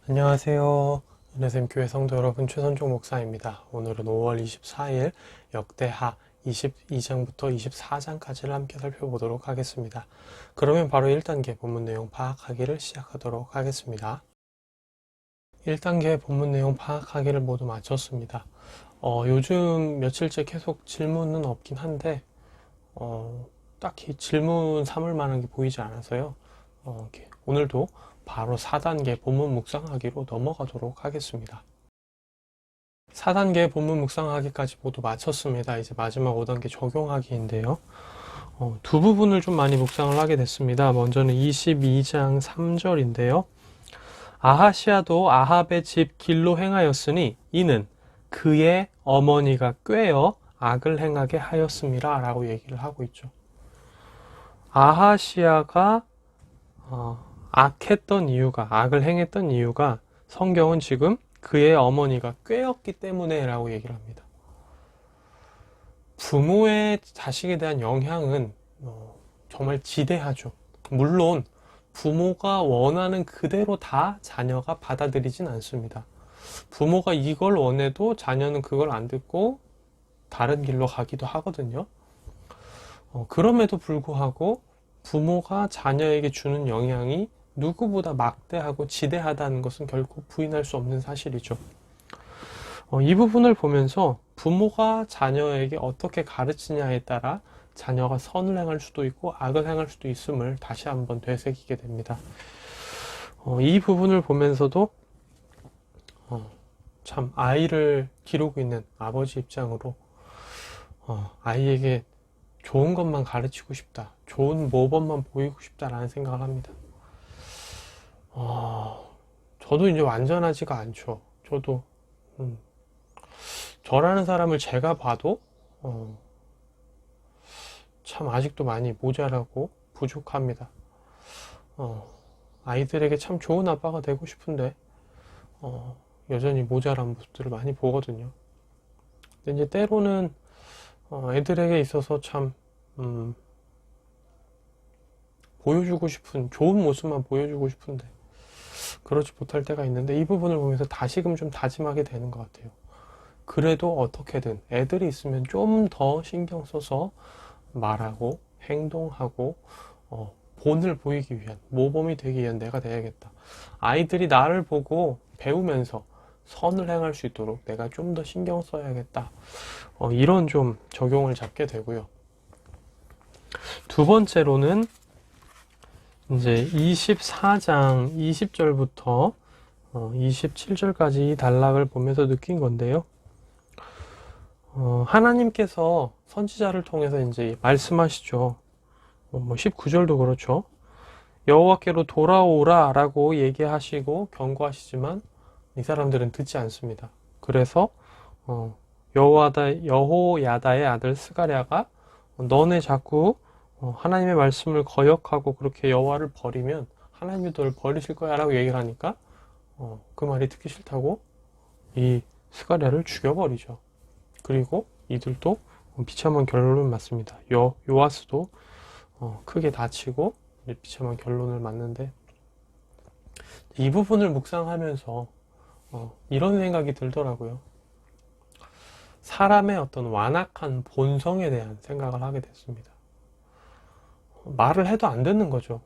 안녕하세요. 은혜샘 교회 성도 여러분, 최선종 목사입니다. 오늘은 5월 24일 역대하 22장부터 24장까지를 함께 살펴보도록 하겠습니다. 그러면 바로 1단계 본문 내용 파악하기를 시작하도록 하겠습니다. 1단계 본문 내용 파악하기를 모두 마쳤습니다. 요즘 며칠째 계속 질문은 없긴 한데 딱히 질문 삼을 만한 게 보이지 않아서요. 오늘도 바로 4단계 본문 묵상하기로 넘어가도록 하겠습니다. 4단계 본문 묵상하기까지 모두 마쳤습니다. 이제 마지막 5단계 적용하기인데요. 두 부분을 좀 많이 묵상을 하게 됐습니다. 먼저는 22장 3절인데요. 아하시아도 아합의 집 길로 행하였으니 이는 그의 어머니가 꾀어 악을 행하게 하였음이라 라고 얘기를 하고 있죠. 아하시아가 악했던 이유가, 악을 행했던 이유가 성경은 지금 그의 어머니가 꾀었기 때문에 라고 얘기를 합니다. 부모의 자식에 대한 영향은 정말 지대하죠. 물론 부모가 원하는 그대로 다 자녀가 받아들이진 않습니다. 부모가 이걸 원해도 자녀는 그걸 안 듣고 다른 길로 가기도 하거든요. 그럼에도 불구하고 부모가 자녀에게 주는 영향이 누구보다 막대하고 지대하다는 것은 결코 부인할 수 없는 사실이죠. 이 부분을 보면서 부모가 자녀에게 어떻게 가르치냐에 따라 자녀가 선을 행할 수도 있고 악을 행할 수도 있음을 다시 한번 되새기게 됩니다. 이 부분을 보면서도 참 아이를 기르고 있는 아버지 입장으로 아이에게 좋은 것만 가르치고 싶다, 좋은 모범만 보이고 싶다라는 생각을 합니다. 저도 이제 완전하지가 않죠. 저도 저라는 사람을 제가 봐도 참 아직도 많이 모자라고 부족합니다. 아이들에게 참 좋은 아빠가 되고 싶은데 여전히 모자란 모습들을 많이 보거든요. 근데 이제 때로는 애들에게 있어서 참 보여주고 싶은 좋은 모습만 보여주고 싶은데 그러지 못할 때가 있는데 이 부분을 보면서 다시금 좀 다짐하게 되는 것 같아요. 그래도 어떻게든 애들이 있으면 좀 더 신경 써서 말하고 행동하고 본을 보이기 위한, 모범이 되기 위한 내가 돼야겠다. 아이들이 나를 보고 배우면서 선을 행할 수 있도록 내가 좀 더 신경 써야겠다. 이런 좀 적용을 잡게 되고요. 두 번째로는 이제 24장 20절부터 27절까지 단락을 보면서 느낀 건데요. 하나님께서 선지자를 통해서 이제 말씀하시죠. 19절도 그렇죠. 여호와께로 돌아오라 라고 얘기하시고 경고하시지만 이 사람들은 듣지 않습니다. 그래서 여호야다의 아들 스가랴가 너네 자꾸 하나님의 말씀을 거역하고 그렇게 여호와를 버리면 하나님이 너를 버리실 거야 라고 얘기를 하니까 그 말이 듣기 싫다고 이 스가랴를 죽여버리죠. 그리고 이들도 비참한 결론을 맞습니다. 요아스도 크게 다치고 비참한 결론을 맞는데 이 부분을 묵상하면서 이런 생각이 들더라고요. 사람의 어떤 완악한 본성에 대한 생각을 하게 됐습니다. 말을 해도 안 듣는 거죠.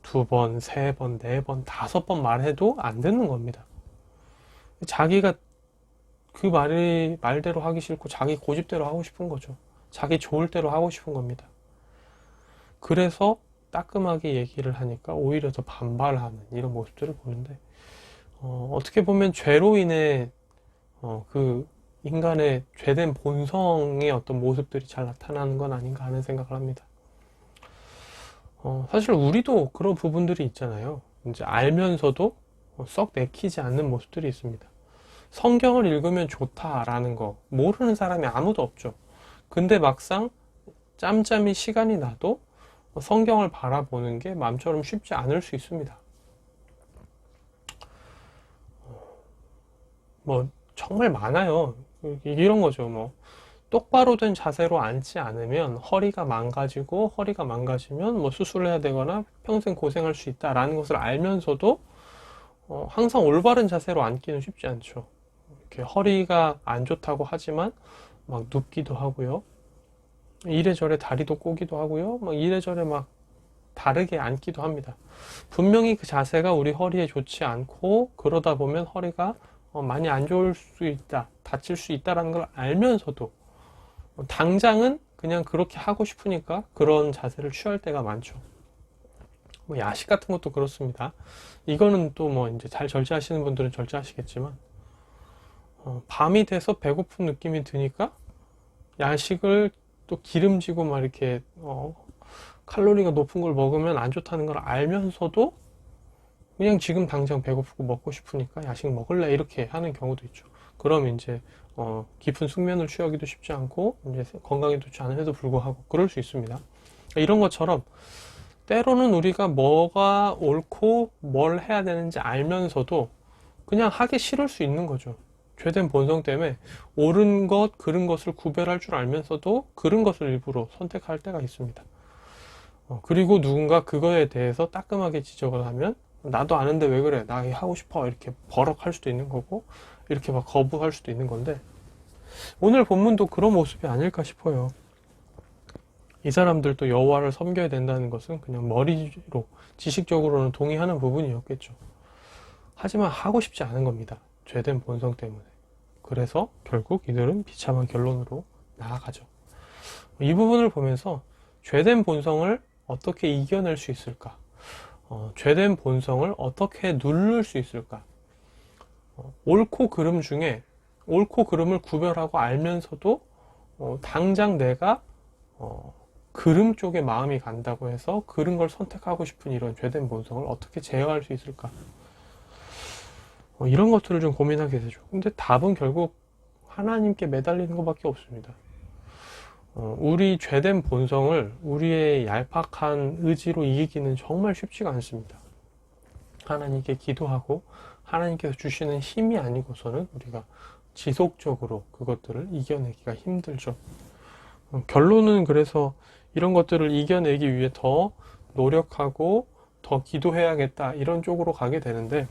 2번, 3번, 4번, 5번 말해도 안 듣는 겁니다. 자기가 그 말대로 하기 싫고 자기 고집대로 하고 싶은 거죠. 자기 좋을 대로 하고 싶은 겁니다. 그래서 따끔하게 얘기를 하니까 오히려 더 반발하는 이런 모습들을 보는데 어떻게 보면 죄로 인해 그 인간의 죄된 본성의 어떤 모습들이 잘 나타나는 건 아닌가 하는 생각을 합니다. 사실 우리도 그런 부분들이 있잖아요. 이제 알면서도 썩 내키지 않는 모습들이 있습니다. 성경을 읽으면 좋다라는 거 모르는 사람이 아무도 없죠. 근데 막상 짬짬이 시간이 나도 성경을 바라보는 게 마음처럼 쉽지 않을 수 있습니다. 정말 많아요. 이런 거죠. 똑바로 된 자세로 앉지 않으면 허리가 망가지고 허리가 망가지면 수술을 해야 되거나 평생 고생할 수 있다라는 것을 알면서도 항상 올바른 자세로 앉기는 쉽지 않죠. 이렇게 허리가 안 좋다고 하지만 막 눕기도 하고요. 이래저래 다리도 꼬기도 하고요. 막 이래저래 막 다르게 앉기도 합니다. 분명히 그 자세가 우리 허리에 좋지 않고 그러다 보면 허리가 많이 안 좋을 수 있다, 다칠 수 있다라는 걸 알면서도 당장은 그냥 그렇게 하고 싶으니까 그런 자세를 취할 때가 많죠. 뭐 야식 같은 것도 그렇습니다. 이거는 또 뭐 이제 잘 절제하시는 분들은 절제하시겠지만 밤이 돼서 배고픈 느낌이 드니까 야식을 또 기름지고 막 이렇게 칼로리가 높은 걸 먹으면 안 좋다는 걸 알면서도 그냥 지금 당장 배고프고 먹고 싶으니까 야식 먹을래 이렇게 하는 경우도 있죠. 그럼 이제 깊은 숙면을 취하기도 쉽지 않고 이제 건강에 좋지 않음에도 불구하고 그럴 수 있습니다. 이런 것처럼 때로는 우리가 뭐가 옳고 뭘 해야 되는지 알면서도 그냥 하기 싫을 수 있는 거죠. 죄된 본성 때문에 옳은 것, 그른 것을 구별할 줄 알면서도 그른 것을 일부러 선택할 때가 있습니다. 그리고 누군가 그거에 대해서 따끔하게 지적을 하면 나도 아는데 왜 그래? 나 하고 싶어. 이렇게 버럭할 수도 있는 거고 이렇게 막 거부할 수도 있는 건데 오늘 본문도 그런 모습이 아닐까 싶어요. 이 사람들도 여호와를 섬겨야 된다는 것은 그냥 머리로 지식적으로는 동의하는 부분이었겠죠. 하지만 하고 싶지 않은 겁니다. 죄된 본성 때문에. 그래서 결국 이들은 비참한 결론으로 나아가죠. 이 부분을 보면서 죄된 본성을 어떻게 이겨낼 수 있을까? 죄된 본성을 어떻게 누를 수 있을까? 옳고 그름 중에 옳고 그름을 구별하고 알면서도 당장 내가 그름 쪽에 마음이 간다고 해서 그른 걸 선택하고 싶은 이런 죄된 본성을 어떻게 제어할 수 있을까? 이런 것들을 좀 고민하게 되죠. 근데 답은 결국 하나님께 매달리는 것밖에 없습니다. 우리 죄된 본성을 우리의 얄팍한 의지로 이기기는 정말 쉽지가 않습니다. 하나님께 기도하고 하나님께서 주시는 힘이 아니고서는 우리가 지속적으로 그것들을 이겨내기가 힘들죠. 결론은 그래서 이런 것들을 이겨내기 위해 더 노력하고 더 기도해야겠다 이런 쪽으로 가게 되는데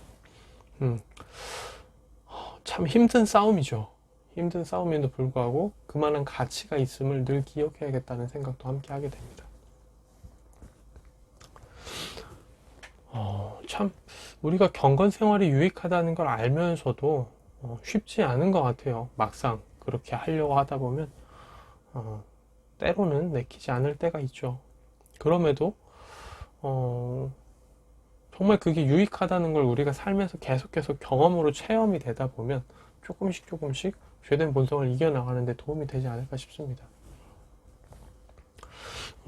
참 힘든 싸움이죠. 힘든 싸움에도 불구하고 그만한 가치가 있음을 늘 기억해야겠다는 생각도 함께 하게 됩니다. 참 우리가 경건 생활이 유익하다는 걸 알면서도 쉽지 않은 것 같아요. 막상 그렇게 하려고 하다 보면 때로는 내키지 않을 때가 있죠. 그럼에도 정말 그게 유익하다는 걸 우리가 살면서 계속해서 경험으로 체험이 되다 보면 조금씩 죄된 본성을 이겨나가는 데 도움이 되지 않을까 싶습니다.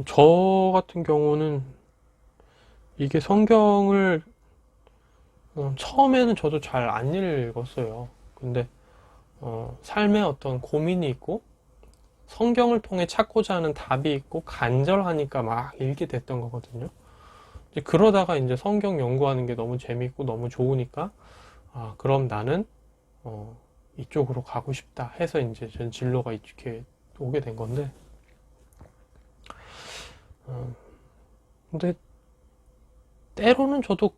저 같은 경우는 이게 성경을 처음에는 저도 잘 안 읽었어요. 근데 삶에 어떤 고민이 있고 성경을 통해 찾고자 하는 답이 있고 간절하니까 막 읽게 됐던 거거든요. 이제 그러다가 이제 성경 연구하는 게 너무 재밌고 너무 좋으니까 그럼 나는 이쪽으로 가고 싶다 해서 이제 전 진로가 이렇게 오게 된 건데 근데 때로는 저도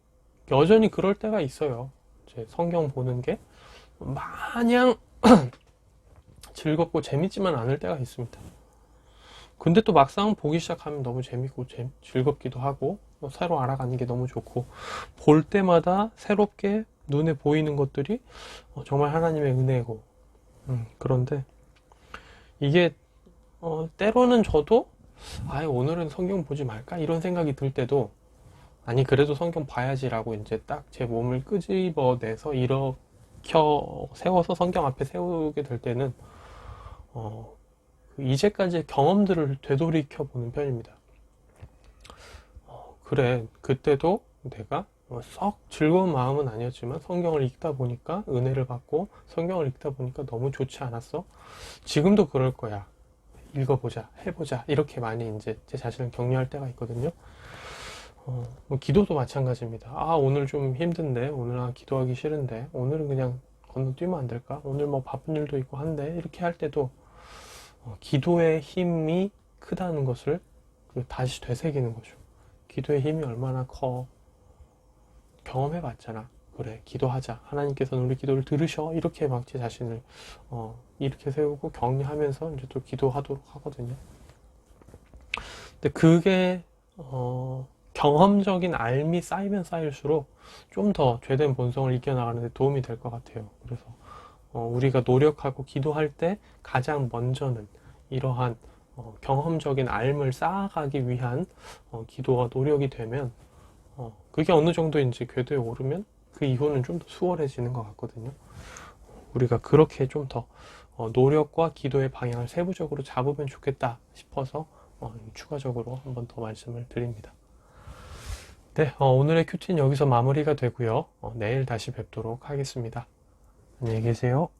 여전히 그럴 때가 있어요. 제 성경 보는 게 마냥 즐겁고 재밌지만 않을 때가 있습니다. 근데 또 막상 보기 시작하면 너무 재밌고 즐겁기도 하고 새로 알아가는 게 너무 좋고 볼 때마다 새롭게 눈에 보이는 것들이 정말 하나님의 은혜고 그런데 이게 때로는 저도 오늘은 성경 보지 말까 이런 생각이 들 때도 아니 그래도 성경 봐야지라고 이제 딱 제 몸을 끄집어내서 일으켜 세워서 성경 앞에 세우게 될 때는 이제까지의 경험들을 되돌이켜 보는 편입니다. 그래 그때도 내가 썩 즐거운 마음은 아니었지만 성경을 읽다 보니까 은혜를 받고 성경을 읽다 보니까 너무 좋지 않았어? 지금도 그럴 거야. 읽어보자, 해보자 이렇게 많이 이제 제 자신을 격려할 때가 있거든요. 뭐 기도도 마찬가지입니다. 오늘 좀 힘든데 오늘 기도하기 싫은데 오늘은 그냥 건너뛰면 안 될까? 오늘 뭐 바쁜 일도 있고 한데 이렇게 할 때도 기도의 힘이 크다는 것을 다시 되새기는 거죠. 기도의 힘이 얼마나 커 경험해 봤잖아. 그래, 기도하자. 하나님께서는 우리 기도를 들으셔. 이렇게 막 제 자신을 이렇게 세우고 격려하면서 이제 또 기도하도록 하거든요. 근데 그게 경험적인 삶이 쌓이면 쌓일수록 좀 더 죄된 본성을 이겨나가는 데 도움이 될 것 같아요. 그래서 우리가 노력하고 기도할 때 가장 먼저는 이러한 경험적인 삶을 쌓아가기 위한 기도와 노력이 되면 그게 어느 정도 이제 궤도에 오르면 그 이후는 좀 더 수월해지는 것 같거든요. 우리가 그렇게 좀 더 노력과 기도의 방향을 세부적으로 잡으면 좋겠다 싶어서 추가적으로 한 번 더 말씀을 드립니다. 네, 오늘의 큐티는 여기서 마무리가 되고요. 내일 다시 뵙도록 하겠습니다. 안녕히 계세요.